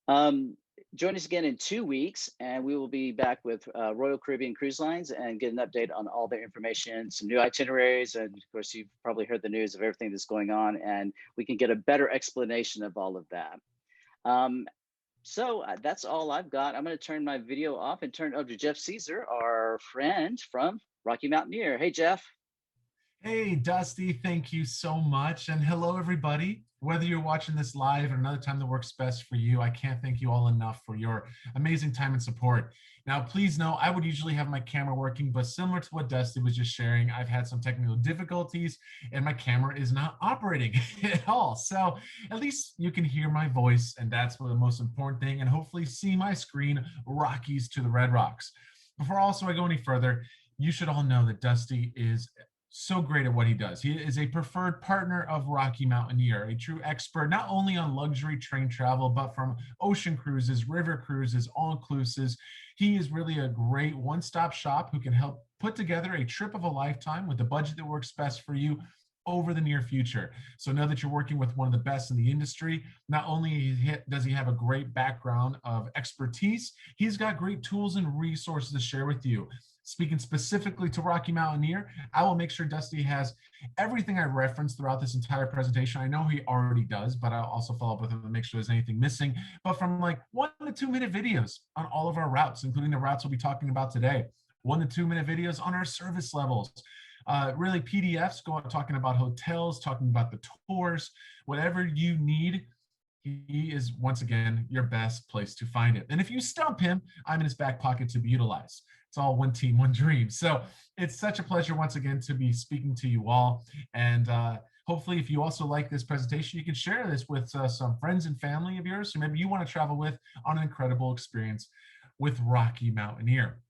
Um, Join us again in 2 weeks, and we will be back with Royal Caribbean Cruise Lines and get an update on all their information, some new itineraries, and of course, you've probably heard the news of everything that's going on, and we can get a better explanation of all of that. Um, that's all I've got. I'm going to turn my video off and turn it over to Jeff Caesar, our friend from Rocky Mountaineer. Hey, Jeff. Hey, Dusty, thank you so much. And hello, everybody. Whether you're watching this live or another time that works best for you, I can't thank you all enough for your amazing time and support. Now, please know I would usually have my camera working, but similar to what Dusty was just sharing, I've had some technical difficulties and my camera is not operating at all. So at least you can hear my voice, and that's the most important thing, and hopefully see my screen, Rockies to the Red Rocks. Before also I go any further, you should all know that Dusty is so great at what he does. He is a preferred partner of Rocky Mountaineer, a true expert not only on luxury train travel, but from ocean cruises, river cruises, all inclusives. He is really a great one-stop shop who can help put together a trip of a lifetime with a budget that works best for you over the near future. So know that you're working with one of the best in the industry. Not only does he have a great background of expertise, he's got great tools and resources to share with you. Speaking specifically to Rocky Mountaineer, I will make sure Dusty has everything I referenced throughout this entire presentation. I know he already does, but I'll also follow up with him to make sure there's anything missing. But from like 1 to 2 minute videos on all of our routes, including the routes we'll be talking about today, 1 to 2 minute videos on our service levels. Really PDFs talking about hotels, talking about the tours, whatever you need. He is, once again, your best place to find it. And if you stump him, I'm in his back pocket to be utilized. It's all one team, one dream. So it's such a pleasure once again to be speaking to you all. And hopefully, if you also like this presentation, you can share this with some friends and family of yours who maybe you want to travel with on an incredible experience with Rocky Mountaineer.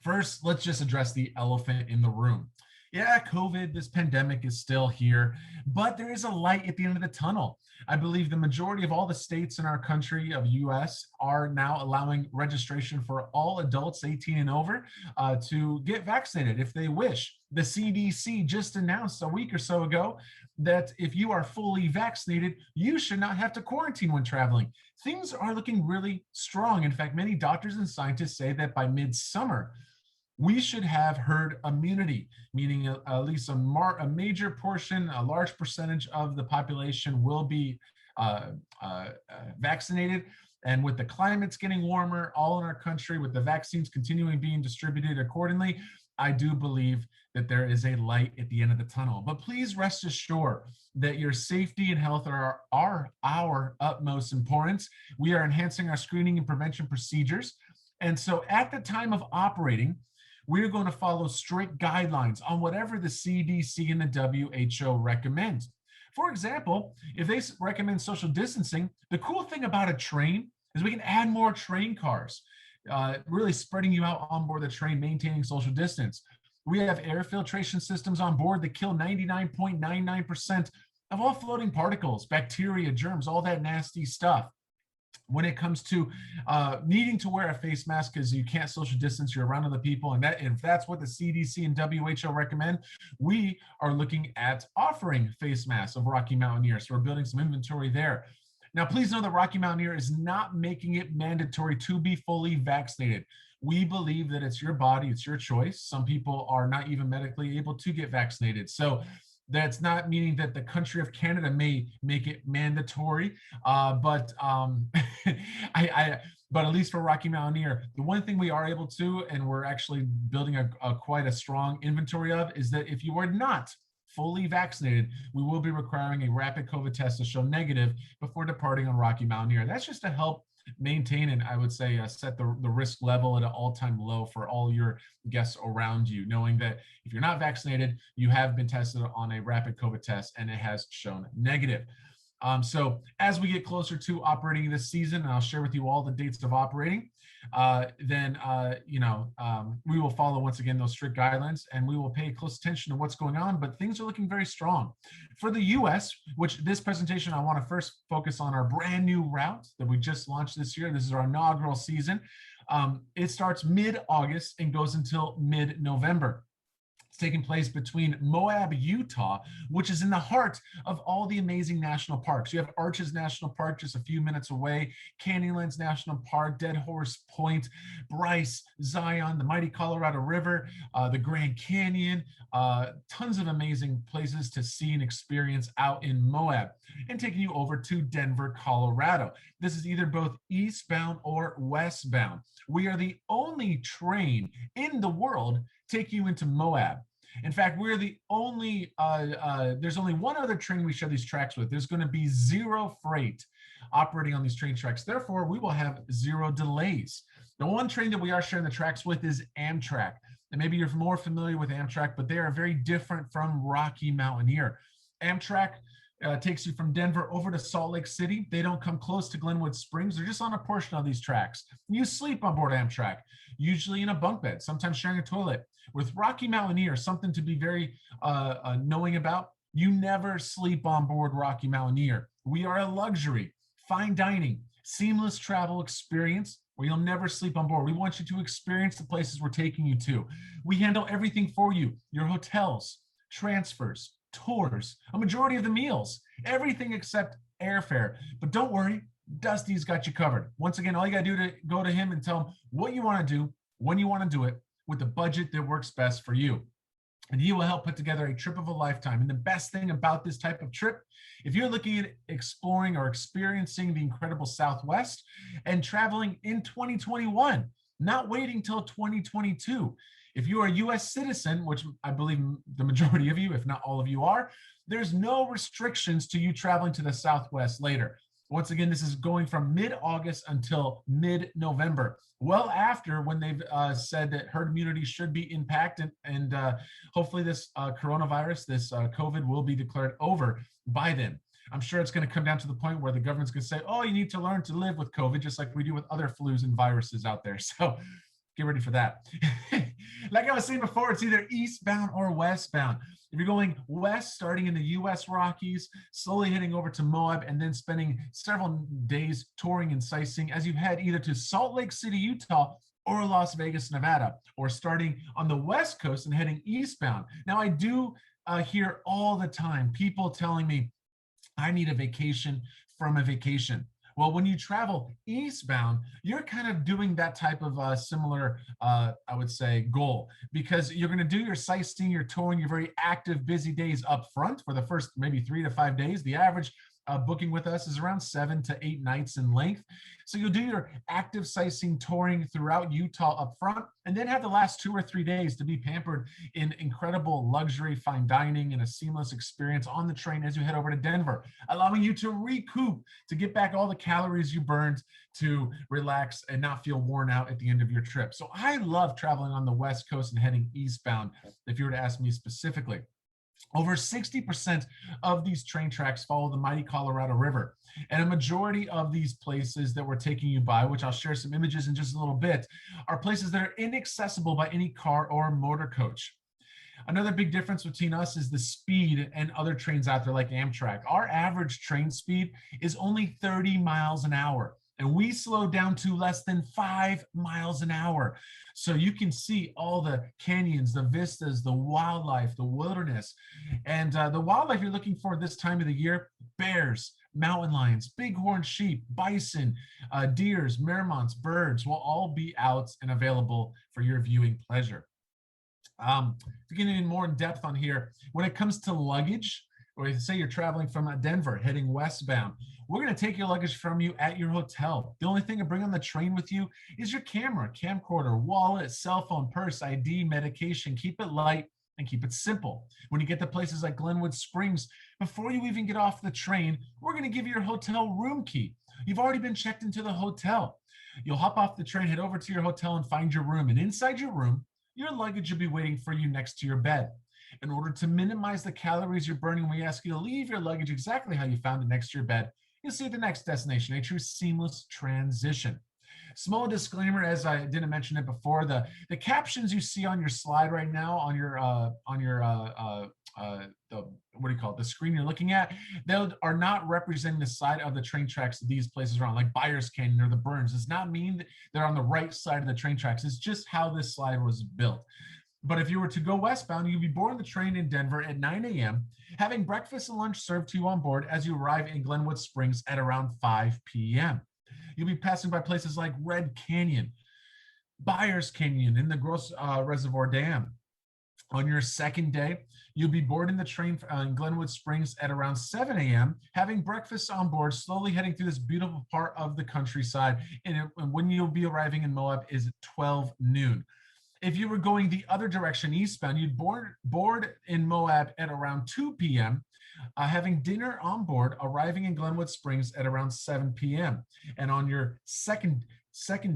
First, let's just address the elephant in the room. Yeah, COVID, this pandemic is still here, but there is a light at the end of the tunnel. I believe the majority of all the states in our country of US are now allowing registration for all adults 18 and over to get vaccinated if they wish. The CDC just announced a week or so ago that if you are fully vaccinated, you should not have to quarantine when traveling. Things are looking really strong. In fact, many doctors and scientists say that by midsummer, we should have herd immunity, meaning at least a major portion, a large percentage of the population will be vaccinated. And with the climates getting warmer all in our country, with the vaccines continuing being distributed accordingly, I do believe that there is a light at the end of the tunnel. But please rest assured that your safety and health are our utmost importance. We are enhancing our screening and prevention procedures. And so at the time of operating, we're going to follow strict guidelines on whatever the CDC and the WHO recommend. For example, if they recommend social distancing, the cool thing about a train is we can add more train cars, really spreading you out on board the train, maintaining social distance. We have air filtration systems on board that kill 99.99% of all floating particles, bacteria, germs, all that nasty stuff. When it comes to needing to wear a face mask because you can't social distance, you're around other people, and if that's what the CDC and WHO recommend, we are looking at offering face masks of Rocky Mountaineer. So we're building some inventory there. Now, please know that Rocky Mountaineer is not making it mandatory to be fully vaccinated. We believe that it's your body, it's your choice. Some people are not even medically able to get vaccinated. So that's not meaning that the country of Canada may make it mandatory, but but at least for Rocky Mountaineer, the one thing we are able to, and we're actually building quite a strong inventory of, is that if you are not fully vaccinated, we will be requiring a rapid COVID test to show negative before departing on Rocky Mountaineer. That's just to help maintain and I would say set the risk level at an all-time low for all your guests around you, knowing that if you're not vaccinated, you have been tested on a rapid COVID test and it has shown negative. So as we get closer to operating this season, and I'll share with you all the dates of operating, we will follow once again those strict guidelines and we will pay close attention to what's going on, but things are looking very strong. For the US, which this presentation, I want to first focus on our brand new route that we just launched this year. This is our inaugural season. It starts mid-August and goes until mid-November. It's taking place between Moab, Utah, which is in the heart of all the amazing national parks. You have Arches National Park just a few minutes away, Canyonlands National Park, Dead Horse Point, Bryce, Zion, the mighty Colorado River, the Grand Canyon, tons of amazing places to see and experience out in Moab. And taking you over to Denver, Colorado. This is either both eastbound or westbound. We are the only train in the world take you into Moab. In fact, we're the only, there's only one other train we share these tracks with. There's going to be zero freight operating on these train tracks. Therefore, we will have zero delays. The one train that we are sharing the tracks with is Amtrak. And maybe you're more familiar with Amtrak, but they are very different from Rocky Mountaineer. Amtrak takes you from Denver over to Salt Lake City. They don't come close to Glenwood Springs. They're just on a portion of these tracks. You sleep on board Amtrak, usually in a bunk bed, sometimes sharing a toilet. With Rocky Mountaineer, something to be very knowing about, you never sleep on board Rocky Mountaineer. We are a luxury, fine dining, seamless travel experience where you'll never sleep on board. We want you to experience the places we're taking you to. We handle everything for you, your hotels, transfers, tours, a majority of the meals, everything except airfare. But don't worry, Dusty's got you covered. Once again, all you got to do to go to him and tell him what you want to do, when you want to do it, with the budget that works best for you. And he will help put together a trip of a lifetime. And the best thing about this type of trip, if you're looking at exploring or experiencing the incredible Southwest and traveling in 2021, not waiting till 2022, if you are a US citizen, which I believe the majority of you, if not all of you are, there's no restrictions to you traveling to the Southwest later. Once again, this is going from mid-August until mid-November, well after when they've said that herd immunity should be impacted, and hopefully this coronavirus, this COVID will be declared over by then. I'm sure it's going to come down to the point where the government's going to say, oh, you need to learn to live with COVID, just like we do with other flus and viruses out there. So get ready for that. Like I was saying before, it's either eastbound or westbound. If you're going west, starting in the US Rockies, slowly heading over to Moab, and then spending several days touring and sightseeing as you head either to Salt Lake City, Utah, or Las Vegas, Nevada, or starting on the West Coast and heading eastbound. Now, I do hear all the time people telling me, I need a vacation from a vacation. Well, when you travel eastbound, you're kind of doing that type of similar, I would say, goal, because you're going to do your sightseeing, your touring, your very active, busy days up front for the first maybe 3 to 5 days. The average booking with us is around 7 to 8 nights in length. So you'll do your active sightseeing touring throughout Utah up front, and then have the last 2 or 3 days to be pampered in incredible luxury, fine dining, and a seamless experience on the train as you head over to Denver, allowing you to recoup, to get back all the calories you burned, to relax and not feel worn out at the end of your trip. So I love traveling on the West Coast and heading eastbound, if you were to ask me specifically. Over 60% of these train tracks follow the mighty Colorado River. And a majority of these places that we're taking you by, which I'll share some images in just a little bit, are places that are inaccessible by any car or motor coach. Another big difference between us is the speed and other trains out there like Amtrak. Our average train speed is only 30 miles an hour. And we slow down to less than 5 miles an hour. So you can see all the canyons, the vistas, the wildlife, the wilderness. And the wildlife you're looking for this time of the year: bears, mountain lions, bighorn sheep, bison, deers, marmots, birds will all be out and available for your viewing pleasure. To get in more in depth on here, when it comes to luggage, or say you're traveling from Denver heading westbound, we're going to take your luggage from you at your hotel. The only thing to bring on the train with you is your camera, camcorder, wallet, cell phone, purse, ID, medication. Keep it light and keep it simple. When you get to places like Glenwood Springs, before you even get off the train, we're going to give you your hotel room key. You've already been checked into the hotel. You'll hop off the train, head over to your hotel, and find your room. And inside your room, your luggage will be waiting for you next to your bed. In order to minimize the calories you're burning, we ask you to leave your luggage exactly how you found it next to your bed. You'll see the next destination, a true seamless transition. Small disclaimer, as I didn't mention it before, the captions you see on your slide right now on your the screen you're looking at, they are not representing the side of the train tracks that these places are on, like Bryce Canyon or the Burns. Does not mean that they're on the right side of the train tracks. It's just how this slide was built. But if you were to go westbound, you'd be boarding the train in Denver at 9 a.m., having breakfast and lunch served to you on board as you arrive in Glenwood Springs at around 5 p.m. You'll be passing by places like Red Canyon, Byers Canyon, and the Gross Reservoir Dam. On your second day, you'll be boarding the train in Glenwood Springs at around 7 a.m., having breakfast on board, slowly heading through this beautiful part of the countryside. And when you'll be arriving in Moab is 12 noon. If you were going the other direction, eastbound, you'd board in Moab at around 2 p.m., having dinner on board, arriving in Glenwood Springs at around 7 p.m. And on your second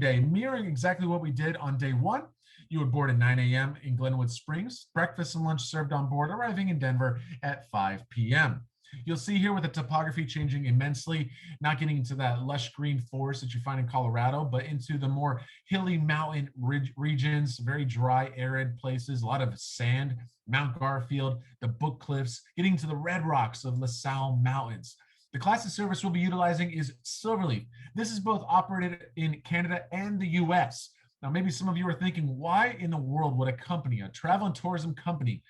day, mirroring exactly what we did on day one, you would board at 9 a.m. in Glenwood Springs, breakfast and lunch served on board, arriving in Denver at 5 p.m. You'll see here with the topography changing immensely, not getting into that lush green forest that you find in Colorado, but into the more hilly mountain regions, very dry, arid places, a lot of sand, Mount Garfield, the Book Cliffs, getting to the red rocks of LaSalle Mountains. The class of service we'll be utilizing is Silverleaf. This is both operated in Canada and the US. Now, maybe some of you are thinking, why in the world would a company, a travel and tourism company,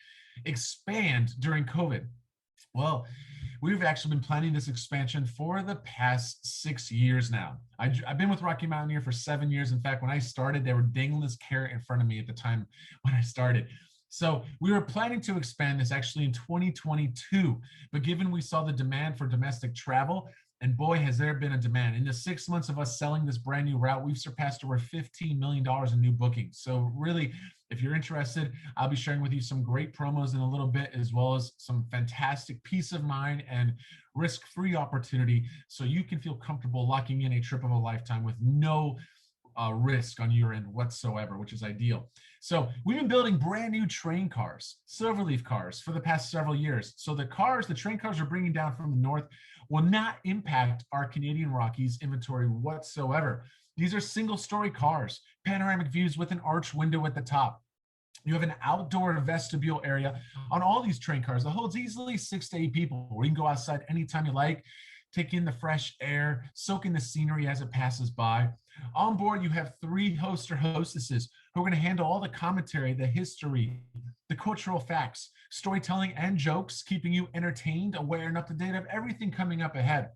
expand during COVID? Well, we've actually been planning this expansion for the past 6 years now. I've been with Rocky Mountaineer for 7 years. In fact, when I started, they were dangling this carrot in front of me at the time when I started. So we were planning to expand this actually in 2022, but given we saw the demand for domestic travel, and boy, has there been a demand. In the 6 months of us selling this brand new route, we've surpassed over $15 million in new bookings. So really, if you're interested, I'll be sharing with you some great promos in a little bit, as well as some fantastic peace of mind and risk-free opportunity so you can feel comfortable locking in a trip of a lifetime with no risk on your end whatsoever, which is ideal. So we've been building brand new train cars, Silverleaf cars, for the past several years. So the train cars we're bringing down from the north will not impact our Canadian Rockies inventory whatsoever. These are single-story cars, panoramic views with an arch window at the top. You have an outdoor vestibule area on all these train cars that holds easily 6 to 8 people, where you can go outside anytime you like, take in the fresh air, soak in the scenery as it passes by. On board, you have 3 hosts or hostesses who are going to handle all the commentary, the history, the cultural facts, storytelling, and jokes, keeping you entertained, aware, and up to date of everything coming up ahead.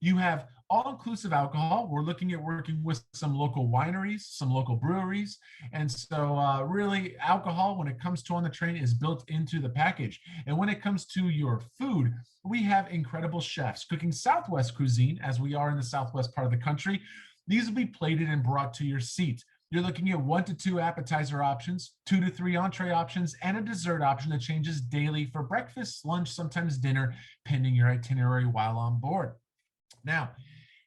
You have all-inclusive alcohol. We're looking at working with some local wineries, some local breweries. And so really, alcohol, when it comes to on the train, is built into the package. And when it comes to your food, we have incredible chefs cooking Southwest cuisine, as we are in the Southwest part of the country. These will be plated and brought to your seat. You're looking at 1 to 2 appetizer options, 2 to 3 entree options, and a dessert option that changes daily for breakfast, lunch, sometimes dinner, pending your itinerary while on board. Now,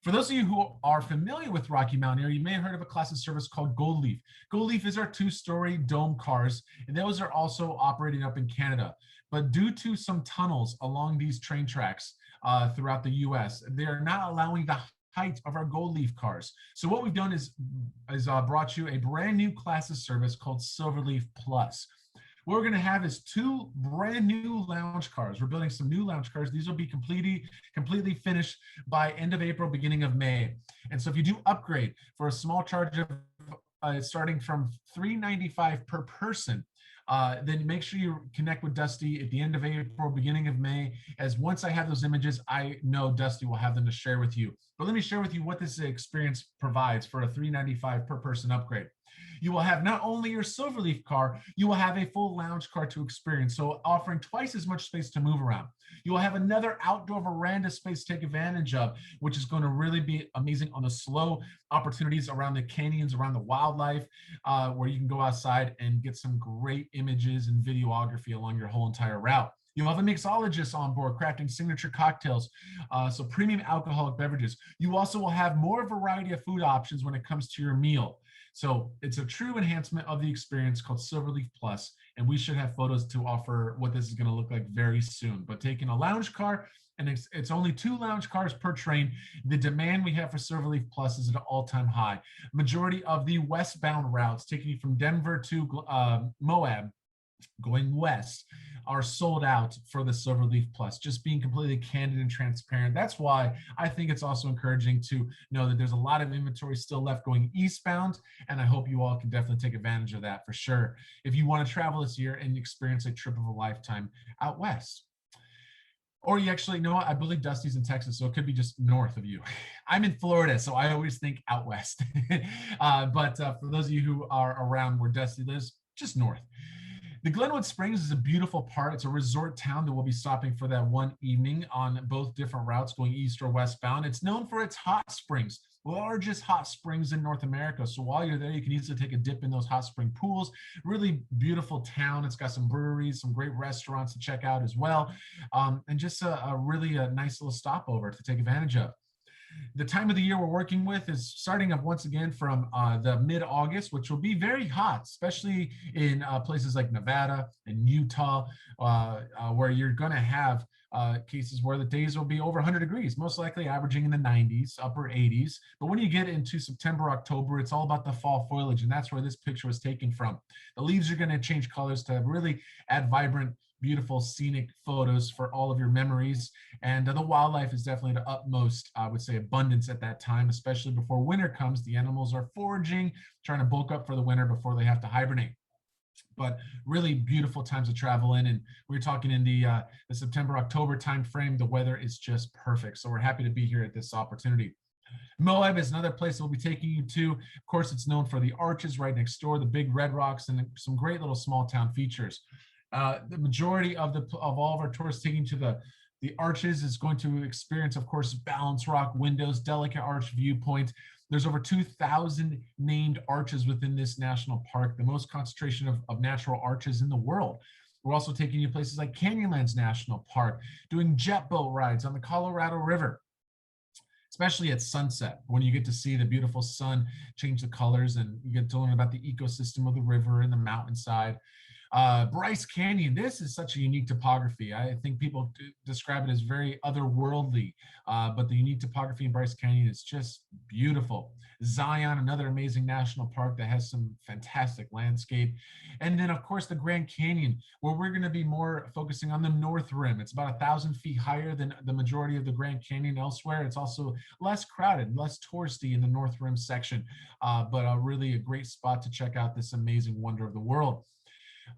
for those of you who are familiar with Rocky Mountaineer, you may have heard of a class of service called Gold Leaf. Gold Leaf is our 2-story dome cars, and those are also operating up in Canada. But due to some tunnels along these train tracks throughout the US, they are not allowing the height of our Gold Leaf cars. So what we've done is brought you a brand new class of service called Silverleaf Plus. What we're going to have is 2 brand new lounge cars. We're building some new lounge cars. These will be completely finished by end of April, beginning of May. And so if you do upgrade for a small charge of starting from $395 per person, then make sure you connect with Dusty at the end of April, beginning of May, as once I have those images, I know Dusty will have them to share with you. But let me share with you what this experience provides for a $395 per person upgrade. You will have not only your Silverleaf car, you will have a full lounge car to experience, so offering twice as much space to move around. You will have another outdoor veranda space to take advantage of, which is going to really be amazing on the slow opportunities around the canyons, around the wildlife, where you can go outside and get some great images and videography along your whole entire route. You'll have a mixologist on board crafting signature cocktails, so premium alcoholic beverages. You also will have more variety of food options when it comes to your meal. So it's a true enhancement of the experience called Silverleaf Plus, and we should have photos to offer what this is going to look like very soon. But taking a lounge car, and it's only 2 lounge cars per train, the demand we have for Silverleaf Plus is at an all-time high. Majority of the westbound routes taking you from Denver to Moab going west are sold out for the Silverleaf Plus, just being completely candid and transparent. That's why I think it's also encouraging to know that there's a lot of inventory still left going eastbound, and I hope you all can definitely take advantage of that for sure if you want to travel this year and experience a trip of a lifetime out west. Or you actually, know what? I believe Dusty's in Texas, so it could be just north of you. I'm in Florida, so I always think out west. But for those of you who are around where Dusty lives, just north. The Glenwood Springs is a beautiful part. It's a resort town that we'll be stopping for that one evening on both different routes going east or westbound. It's known for its hot springs, largest hot springs in North America. So while you're there, you can easily take a dip in those hot spring pools. Really beautiful town. It's got some breweries, some great restaurants to check out as well, and just a really nice little stopover to take advantage of. The time of the year we're working with is starting up once again from the mid-August, which will be very hot, especially in places like Nevada and Utah, where you're going to have cases where the days will be over 100 degrees, most likely averaging in the 90s, upper 80s. But when you get into September, October, it's all about the fall foliage, and that's where this picture was taken from. The leaves are going to change colors to really add vibrant, beautiful scenic photos for all of your memories. And the wildlife is definitely the utmost, I would say, abundance at that time, especially before winter comes. The animals are foraging, trying to bulk up for the winter before they have to hibernate. But really beautiful times to travel in. And we're talking in the September, October timeframe. The weather is just perfect. So we're happy to be here at this opportunity. Moab is another place we'll be taking you to. Of course, it's known for the arches right next door, the big red rocks, and some great little small town features. The majority of all of our tourists taking to the arches is going to experience, of course, balanced rock windows, delicate arch viewpoint. There's over 2,000 named arches within this national park, the most concentration of natural arches in the world. We're also taking you places like Canyonlands National Park, doing jet boat rides on the Colorado River, especially at sunset, when you get to see the beautiful sun change the colors and you get to learn about the ecosystem of the river and the mountainside. Bryce Canyon, this is such a unique topography. I think people describe it as very otherworldly, but the unique topography in Bryce Canyon is just beautiful. Zion, another amazing national park that has some fantastic landscape. And then, of course, the Grand Canyon, where we're going to be more focusing on the North Rim. It's about 1,000 feet higher than the majority of the Grand Canyon elsewhere. It's also less crowded, less touristy in the North Rim section, but really a great spot to check out this amazing wonder of the world.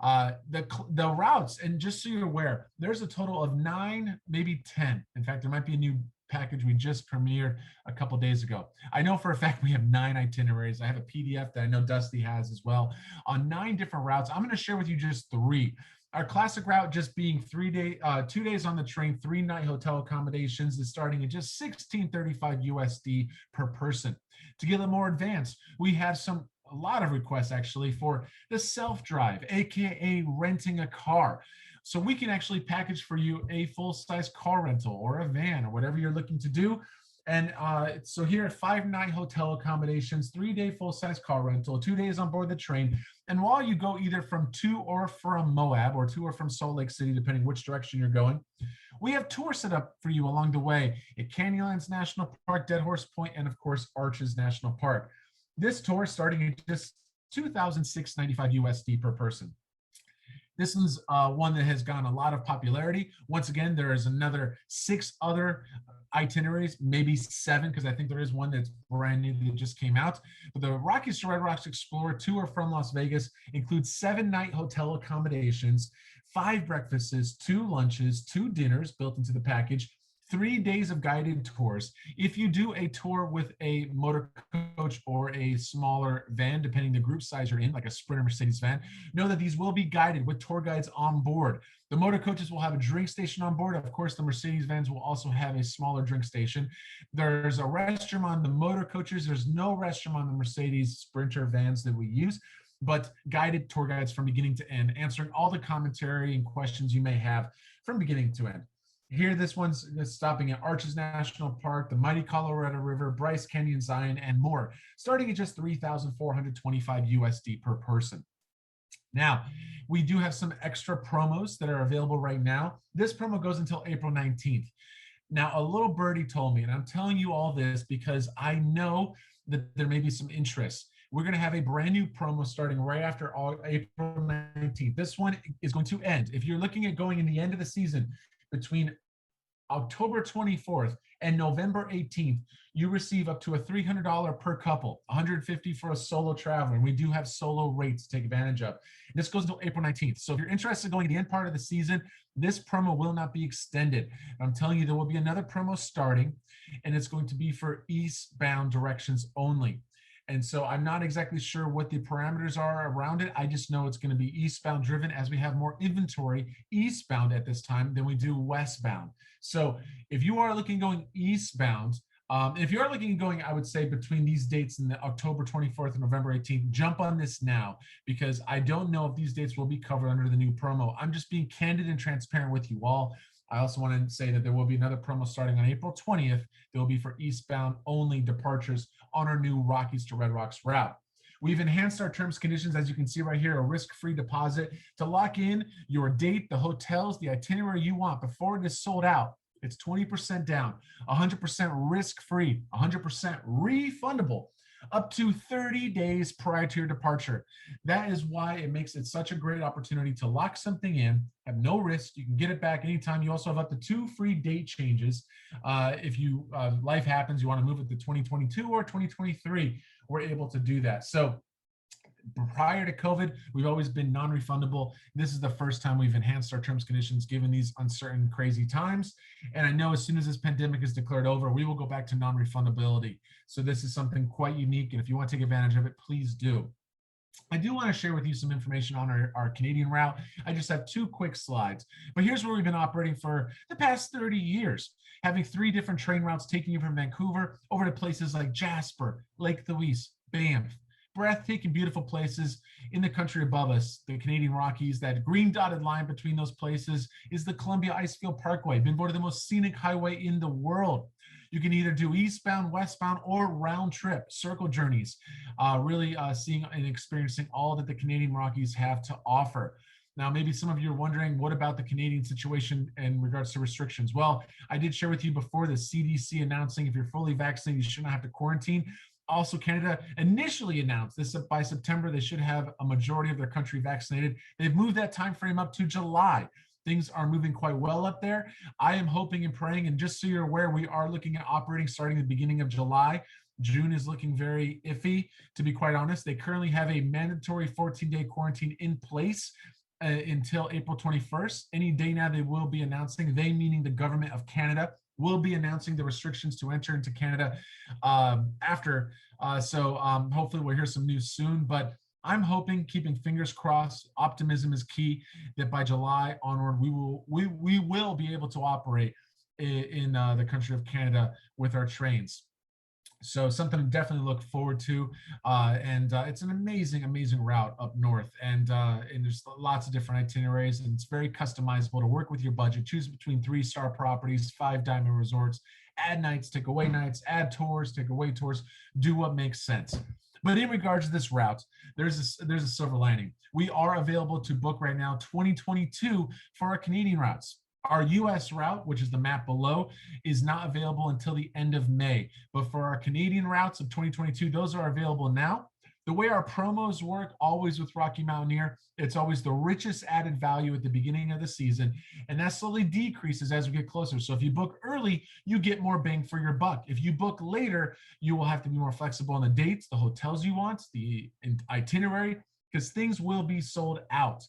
The routes, and just so you're aware, there's a total of 9, maybe 10. In fact, there might be a new package we just premiered a couple days ago. I know for a fact we have 9 itineraries. I have a PDF that I know Dusty has as well on 9 different routes. I'm going to share with you just 3. Our classic route just being 2 days on the train, 3-night hotel accommodations is starting at just $1,635 USD per person. To get a little more advanced, we have a lot of requests actually for the self-drive, aka renting a car. So we can actually package for you a full-size car rental or a van or whatever you're looking to do. And so here at 5-night hotel accommodations, 3-day full-size car rental, 2 days on board the train. And while you go either to or from Moab or to or from Salt Lake City, depending which direction you're going, we have tours set up for you along the way at Canyonlands National Park, Dead Horse Point, and of course, Arches National Park. This tour starting at just $2,695 USD per person. This one's one that has gotten a lot of popularity. Once again, there is another 6 other itineraries, maybe 7, because I think there is one that's brand new that just came out. But the Rockies to Red Rocks Explorer tour from Las Vegas includes 7-night hotel accommodations, 5 breakfasts, 2 lunches, 2 dinners built into the package, 3 days of guided tours. If you do a tour with a motor coach or a smaller van, depending the group size you're in, like a Sprinter Mercedes van, know that these will be guided with tour guides on board. The motor coaches will have a drink station on board. Of course, the Mercedes vans will also have a smaller drink station. There's a restroom on the motor coaches. There's no restroom on the Mercedes Sprinter vans that we use, but guided tour guides from beginning to end, answering all the commentary and questions you may have from beginning to end. Here, this one's stopping at Arches National Park, the mighty Colorado River, Bryce Canyon, Zion, and more, starting at just $3,425 USD per person. Now, we do have some extra promos that are available right now. This promo goes until April 19th. Now, a little birdie told me, and I'm telling you all this because I know that there may be some interest. we're going to have a brand new promo starting right after April 19th. This one is going to end. If you're looking at going in the end of the season between October 24th and November 18th, you receive up to a $300 per couple, $150 for a solo traveler. And we do have solo rates to take advantage of. And this goes until April 19th. So if you're interested in going to the end part of the season, this promo will not be extended. I'm telling you, there will be another promo starting, and it's going to be for eastbound directions only. And so I'm not exactly sure what the parameters are around it. I just know it's going to be eastbound driven, as we have more inventory eastbound at this time than we do westbound. So if you are looking going eastbound, if you are looking at going, I would say between these dates in the October 24th and November 18th, jump on this now, because I don't know if these dates will be covered under the new promo. I'm just being candid and transparent with you all. I also want to say that there will be another promo starting on April 20th. There will be for eastbound only departures on our new Rockies to Red Rocks route. We've enhanced our terms and conditions, as you can see right here, a risk-free deposit to lock in your date, the hotels, the itinerary you want before it is sold out. It's 20% down, 100% risk-free, 100% refundable, up to 30 days prior to your departure. That is why it makes it such a great opportunity to lock something in, have no risk. You can get it back anytime. You also have up to 2 free date changes. If life happens, you want to move it to 2022 or 2023, we're able to do that. So prior to COVID, we've always been non-refundable. This is the first time we've enhanced our terms and conditions given these uncertain, crazy times. And I know as soon as this pandemic is declared over, we will go back to non-refundability. So this is something quite unique. And if you want to take advantage of it, please do. I do want to share with you some information on our Canadian route. I just have 2 quick slides, but here's where we've been operating for the past 30 years, having 3 different train routes taking you from Vancouver over to places like Jasper, Lake Louise, Banff. Breathtaking, beautiful places in the country above us, the Canadian Rockies. That green dotted line between those places is the Columbia Icefield Parkway, been voted the most scenic highway in the world. You can either do eastbound, westbound, or round trip circle journeys, really seeing and experiencing all that the Canadian Rockies have to offer. Now, maybe some of you are wondering, what about the Canadian situation in regards to restrictions? Well, I did share with you before the CDC announcing if you're fully vaccinated, you shouldn't have to quarantine. Also, Canada initially announced this by September, they should have a majority of their country vaccinated. They've moved that time frame up to July. Things are moving quite well up there. I am hoping and praying, and just so you're aware, we are looking at operating starting the beginning of July. June is looking very iffy, to be quite honest. They currently have a mandatory 14-day quarantine in place until April 21st. Any day now they will be announcing, they meaning the government of Canada, will be announcing the restrictions to enter into Canada after. So hopefully we'll hear some news soon, but I'm hoping, keeping fingers crossed, optimism is key, that by July onward, we will be able to operate in the country of Canada with our trains. So something to definitely look forward to, and it's an amazing route up north, and there's lots of different itineraries, and it's very customizable to work with your budget. Choose between 3-star properties, 5 diamond resorts, add nights, take away nights, add tours, take away tours, do what makes sense. But in regards to this route, there's a silver lining. We are available to book right now 2022 for our Canadian routes. Our US route, which is the map below, is not available until the end of May. But for our Canadian routes of 2022, those are available now. The way our promos work, always with Rocky Mountaineer, it's always the richest added value at the beginning of the season, and that slowly decreases as we get closer. So if you book early, you get more bang for your buck. If you book later, you will have to be more flexible on the dates, the hotels you want, the itinerary, because things will be sold out.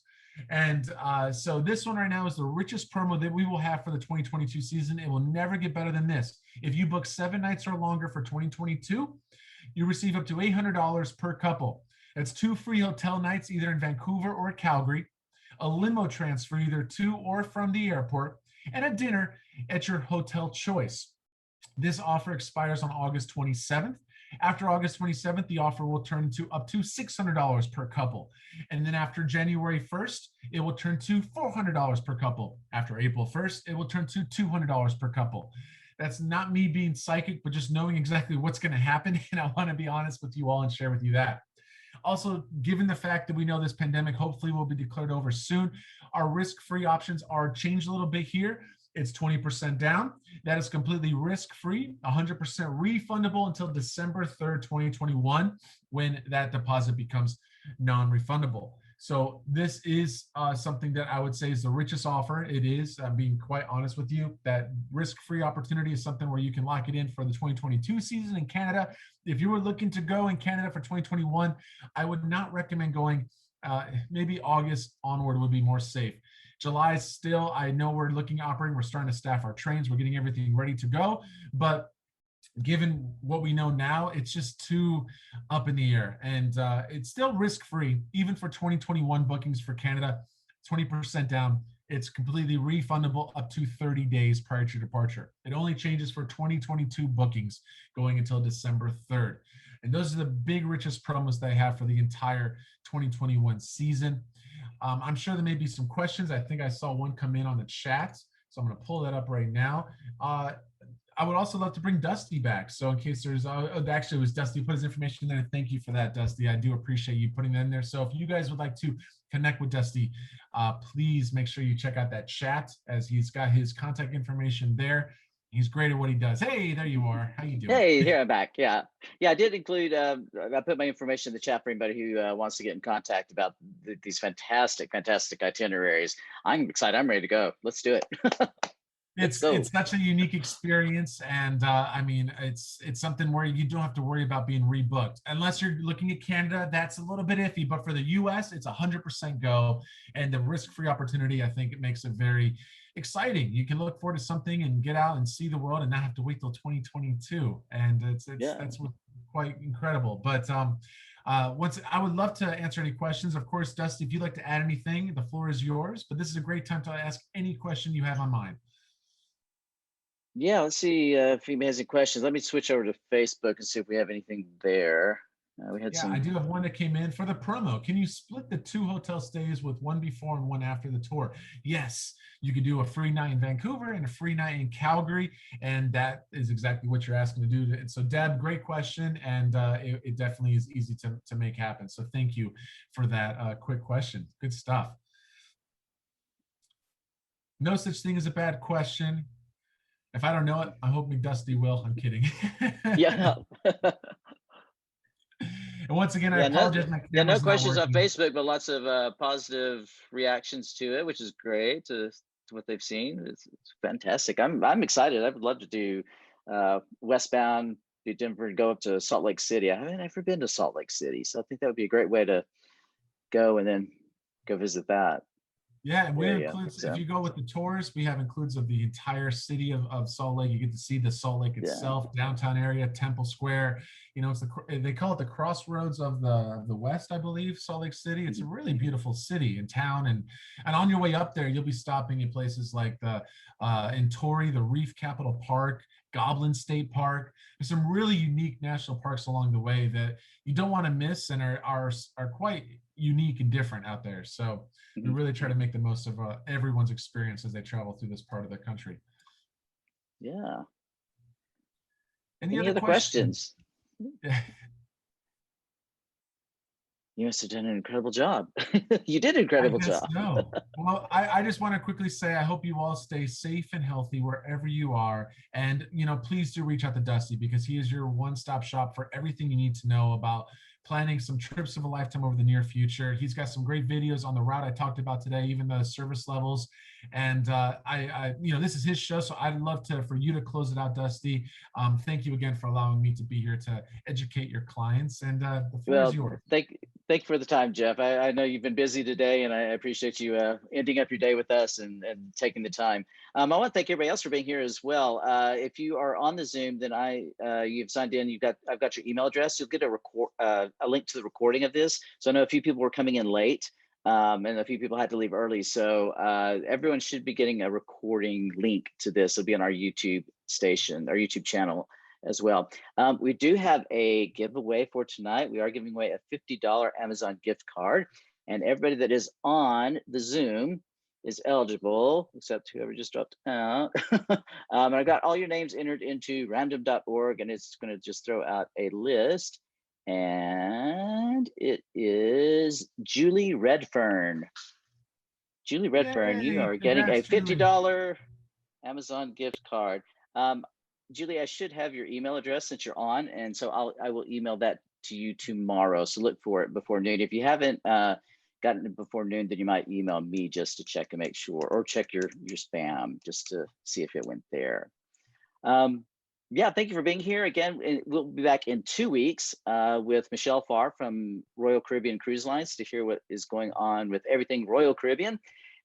And so this one right now is the richest promo that we will have for the 2022 season. It will never get better than this. If you book 7 nights or longer for 2022, you receive up to $800 per couple. That's 2 free hotel nights, either in Vancouver or Calgary, a limo transfer either to or from the airport, and a dinner at your hotel choice. This offer expires on August 27th. After August 27th, the offer will turn to up to $600 per couple. And then after January 1st, it will turn to $400 per couple. After April 1st, it will turn to $200 per couple. That's not me being psychic, but just knowing exactly what's going to happen. And I want to be honest with you all and share with you that. Also, given the fact that we know this pandemic hopefully will be declared over soon, our risk-free options are changed a little bit here. It's 20% down. That is completely risk-free, 100% refundable until December 3rd, 2021, when that deposit becomes non-refundable. So this is something that I would say is the richest offer. It is, I'm being quite honest with you, that risk-free opportunity is something where you can lock it in for the 2022 season in Canada. If you were looking to go in Canada for 2021, I would not recommend going. Maybe August onward would be more safe. July is still, I know we're looking operating, we're starting to staff our trains, we're getting everything ready to go, but given what we know now, it's just too up in the air. And it's still risk-free, even for 2021 bookings for Canada, 20% down. It's completely refundable up to 30 days prior to departure. It only changes for 2022 bookings going until December 3rd. And those are the big, richest promos they have for the entire 2021 season. I'm sure there may be some questions. I think I saw one come in on the chat, so I'm going to pull that up right now. I would also love to bring Dusty back. So in case there's, actually it was Dusty who put his information in there. Thank you for that, Dusty. I do appreciate you putting that in there. So if you guys would like to connect with Dusty, please make sure you check out that chat, as he's got his contact information there. He's great at what he does. Hey, there you are. How you doing? Hey, here I'm back. Yeah. I did include, I put my information in the chat for anybody who wants to get in contact about these fantastic itineraries. I'm excited. I'm ready to go. Let's do it. It's such a unique experience, and I mean, it's something where you don't have to worry about being rebooked unless you're looking at Canada. That's a little bit iffy, but for the U.S., it's 100% go, and the risk-free opportunity, I think, it makes it very exciting. You can look forward to something and get out and see the world, and not have to wait till 2022, and that's quite incredible. But once I would love to answer any questions. Of course, Dusty, if you'd like to add anything, the floor is yours. But this is a great time to ask any question you have on mind. Yeah, let's see if anybody has any questions. Let me switch over to Facebook and see if we have anything there. We had some. I do have one that came in for the promo. Can you split the 2 hotel stays with one before and one after the tour? Yes, you could do a free night in Vancouver and a free night in Calgary, and that is exactly what you're asking to do. And so, Deb, great question, and it definitely is easy to make happen. So thank you for that quick question. Good stuff. No such thing as a bad question. If I don't know it, I hope McDusty will. I'm kidding. Yeah. And once again, I apologize. No questions on Facebook, but lots of positive reactions to it, which is great to what they've seen. It's fantastic. I'm excited. I would love to do westbound, do Denver, and go up to Salt Lake City. I haven't ever been to Salt Lake City, so I think that would be a great way to go and then go visit that. Yeah, and we include, if you go with the tours, we have includes of the entire city of Salt Lake. You get to see the Salt Lake itself, downtown area, Temple Square. You know, they call it the crossroads of the West, I believe, Salt Lake City. It's a really beautiful city and town, and on your way up there, you'll be stopping in places like in Torrey, the Reef Capital Park, Goblin State Park. There's some really unique national parks along the way that you don't want to miss, and are quite unique and different out there. So we really try to make the most of everyone's experience as they travel through this part of the country. Yeah. Any other questions? You must have done an incredible job. You did an incredible job. No. Well, I just want to quickly say, I hope you all stay safe and healthy wherever you are. And, please do reach out to Dusty, because he is your one-stop shop for everything you need to know about planning some trips of a lifetime over the near future. He's got some great videos on the route I talked about today, even the service levels. And this is his show, so I'd love for you to close it out, Dusty. Thank you again for allowing me to be here to educate your clients. And the floor is yours. Thank you for the time, Jeff. I know you've been busy today, and I appreciate you ending up your day with us and taking the time. I want to thank everybody else for being here as well. If you are on the Zoom, then you've signed in. I've got your email address. You'll get a link to the recording of this. So I know a few people were coming in late, and a few people had to leave early. So everyone should be getting a recording link to this. It'll be on our YouTube station, our YouTube channel as well. We do have a giveaway for tonight. We are giving away a $50 Amazon gift card, and everybody that is on the Zoom is eligible, except whoever just dropped out. And I got all your names entered into random.org, and it's going to just throw out a list. And it is Julie Redfern. Julie Redfern, you are getting a $50 Amazon gift card. Um, Julie, I should have your email address since you're on, and so I will email that to you tomorrow. So look for it before noon. If you haven't gotten it before noon, then you might email me just to check and make sure, or check your spam just to see if it went there. Yeah, thank you for being here again. We'll be back in 2 weeks with Michelle Farr from Royal Caribbean Cruise Lines to hear what is going on with everything Royal Caribbean.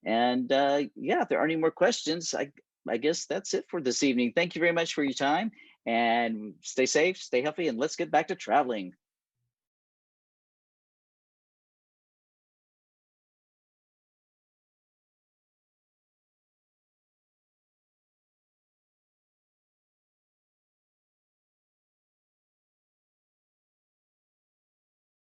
And yeah, if there are any more questions, I guess that's it for this evening. Thank you very much for your time, and stay safe, stay healthy, and let's get back to traveling.